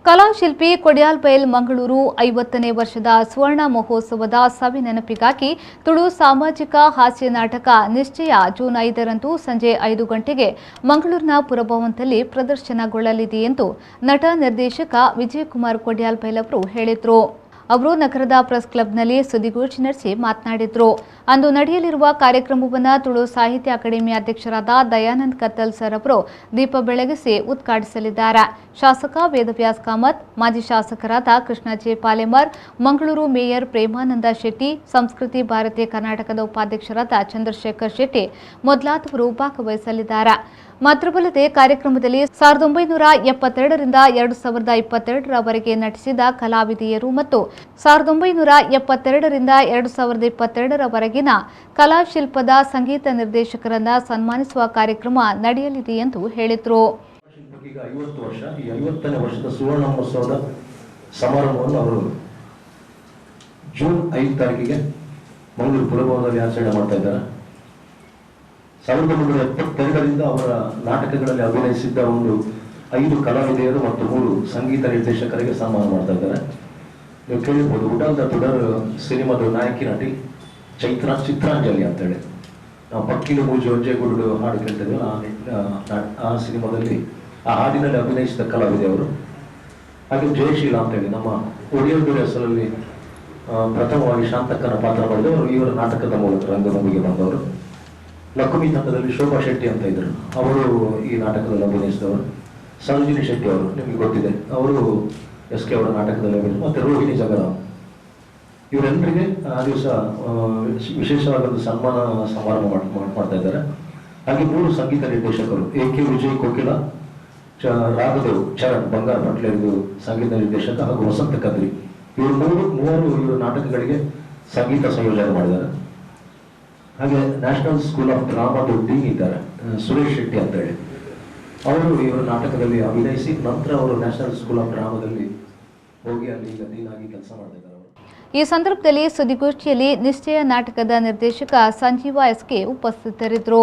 ಕಲಾಶಿಲ್ಪಿ ಕೊಡಿಯಾಲ್ಬೈಲ್ ಮಂಗಳೂರು 50ನೇ ವರ್ಷದ ಸ್ವರ್ಣ ಮಹೋತ್ಸವದ ಸವಿ ನೆನಪಿಗಾಗಿ ತುಳು ಸಾಮಾಜಿಕ ಹಾಸ್ಯ ನಾಟಕ ನಿಶ್ಚಯ ಜೂನ್ 5ರಂದು ಸಂಜೆ 5 ಗಂಟೆಗೆ ಮಂಗಳೂರಿನ ಪುರಭವನದಲ್ಲಿ ಪ್ರದರ್ಶನಗೊಳ್ಳಲಿದೆ ಎಂದು ನಟ ನಿರ್ದೇಶಕ ವಿಜಯಕುಮಾರ್ ಕೊಡಿಯಾಲ್ಬೈಲ್ ಅವರು ಹೇಳಿದರು. ಅವರು ನಗರದ ಪ್ರೆಸ್ ಕ್ಲಬ್ನಲ್ಲಿ ಸುದ್ದಿಗೋಷ್ಠಿ ನಡೆಸಿ ಮಾತನಾಡಿದರು. ಅಂದು ನಡೆಯಲಿರುವ ಕಾರ್ಯಕ್ರಮವನ್ನು ತುಳು ಸಾಹಿತ್ಯ ಅಕಾಡೆಮಿ ಅಧ್ಯಕ್ಷರಾದ ದಯಾನಂದ್ ಕತ್ತಲ್ ಸರ್ ಅವರು ದೀಪ ಬೆಳಗಿಸಿ ಉದ್ಘಾಟಿಸಲಿದ್ದಾರೆ. ಶಾಸಕ ವೇದವ್ಯಾಸ್ ಕಾಮತ್, ಮಾಜಿ ಶಾಸಕರಾದ ಕೃಷ್ಣ ಜೆ ಪಾಲೆಮರ್, ಮಂಗಳೂರು ಮೇಯರ್ ಪ್ರೇಮಾನಂದ ಶೆಟ್ಟಿ, ಸಂಸ್ಕೃತಿ ಭಾರತಿ ಕರ್ನಾಟಕದ ಉಪಾಧ್ಯಕ್ಷರಾದ ಚಂದ್ರಶೇಖರ್ ಶೆಟ್ಟಿ ಮೊದಲಾದವರು ಭಾಗವಹಿಸಲಿದ್ದಾರೆ. ಮಾತ್ರವಲ್ಲದೆ ಕಾರ್ಯಕ್ರಮದಲ್ಲಿ 1972ರಿಂದ 2022ರವರೆಗೆ ನಟಿಸಿದ ಕಲಾವಿದೆಯರು ಮತ್ತು 1972ರಿಂದ 2022ರವರೆಗಿನ ಕಲಾಶಿಲ್ಪದ ಸಂಗೀತ ನಿರ್ದೇಶಕರನ್ನ ಸನ್ಮಾನಿಸುವ ಕಾರ್ಯಕ್ರಮ ನಡೆಯಲಿದೆ ಎಂದು ಹೇಳಿದರು. 50 ವರ್ಷ, ಈ 50ನೇ ವರ್ಷದ ಸುವರ್ಣ ಮಹೋತ್ಸವದ ಸಮಾರಂಭವನ್ನು ಅವರು ಜೂನ್ 5 ತಾರೀಕಿಗೆ ಮಂಗಳೂರು ಪುರಭವನದಲ್ಲಿ ಆಚರಣೆ ಮಾಡ್ತಾ ಇದ್ದಾರೆ. 1972ರಿಂದ ಅವರ ನಾಟಕಗಳಲ್ಲಿ ಅಭಿನಯಿಸಿದ್ದ ಒಂದು 5 ಕಲಾವಿದೆಯರು ಮತ್ತು 3 ಸಂಗೀತ ನಿರ್ದೇಶಕರಿಗೆ ಸನ್ಮಾನ ಮಾಡ್ತಾ ಇದ್ದಾರೆ. ನೀವು ಕೇಳಿರ್ಬೋದು, ಉಡಾಲ್ದ ತುಡರ್ ಸಿನಿಮಾದ ನಾಯಕಿ ನಟಿ ಚಿತ್ರಾಂಜಲಿ ಅಂತೇಳಿ ನಾವು ಪಕ್ಕಿಲು ಮೂಜು ಒಜ್ಜೆಗುಡು ಹಾಡು ಕೇಳ್ತಿದ್ವಿ. ಆ ಸಿನಿಮಾದಲ್ಲಿ ಆ ಹಾಡಿನಲ್ಲಿ ಅಭಿನಯಿಸಿದ ಕಲಾವಿದೆಯವರು. ಹಾಗೆ ಜಯಶೀಲ ಅಂತೇಳಿ ನಮ್ಮ ಒಡಿಯಲ್ದುರೆ ಹೆಸರಲ್ಲಿ ಪ್ರಥಮವಾಗಿ ಶಾಂತಕ್ಕನ ಪಾತ್ರ ಮಾಡಿದವರು ಇವರ ನಾಟಕದ ಮೂಲಕ ರಂಗಭೂಮಿಗೆ ಬಂದವರು. ಲಕ್ಷ್ಮಿ ತಂಡದಲ್ಲಿ ಶೋಭಾ ಶೆಟ್ಟಿ ಅಂತ ಇದ್ರು, ಅವರು ಈ ನಾಟಕದಲ್ಲಿ ಅಭಿನಯಿಸಿದವರು. ಸರೋಜಿನಿ ಶೆಟ್ಟಿ ಅವರು ನಿಮಗೆ ಗೊತ್ತಿದೆ, ಅವರು SK ಅವರ ನಾಟಕದಲ್ಲಿ ಅಭಿನಯಿಸಿದರು. ಮತ್ತೆ ರೋಹಿಣಿ ಜಗರಾಮ್, ಇವರೆಲ್ಲರಿಗೆ ಆ ದಿವಸ ವಿಶೇಷವಾದ ಒಂದು ಸನ್ಮಾನ ಸಮಾರಂಭ ಮಾಡ್ತಾ ಇದ್ದಾರೆ. ಹಾಗೆ 3 ಸಂಗೀತ ನಿರ್ದೇಶಕರು AK ವಿಜಯ್ ಕೋಕಿಲ, ರಾಘದೇವ್ ಚರಣ್ ಬಂಗಾರ ಪಟ್ಲೇದು ಸಂಗೀತ ನಿರ್ದೇಶಕ ಹಾಗೂ ವಸಂತ ಕದ್ರಿ, ಇವರು ಮೂವರು ಇವರು ನಾಟಕಗಳಿಗೆ ಸಂಗೀತ ಸಂಯೋಜನೆ ಮಾಡಿದ್ದಾರೆ. ಹಾಗೆ ನ್ಯಾಷನಲ್ ಸ್ಕೂಲ್ ಆಫ್ ಡ್ರಾಮಾದ ಡೀನ್ ಇದ್ದಾರೆ ಸುರೇಶ್ ಶೆಟ್ಟಿ ಅಂತ ಹೇಳಿ, ಅವರು ಇವರ ನಾಟಕದಲ್ಲಿ ಅಭಿನಯಿಸಿ ನಂತರ ಅವರು ನ್ಯಾಷನಲ್ ಸ್ಕೂಲ್ ಆಫ್ ಡ್ರಾಮಾದಲ್ಲಿ ಹೋಗಿ ಅಲ್ಲಿ ಈಗ ಡೀನ್ ಆಗಿ ಕೆಲಸ ಮಾಡ್ತಿದ್ದಾರೆ. ಈ ಸಂದರ್ಭದಲ್ಲಿ ಸುದ್ದಿಗೋಷ್ಠಿಯಲ್ಲಿ ನಿಶ್ಚಯ ನಾಟಕದ ನಿರ್ದೇಶಕ ಸಂಜೀವ SK ಉಪಸ್ಥಿತರಿದ್ದರು.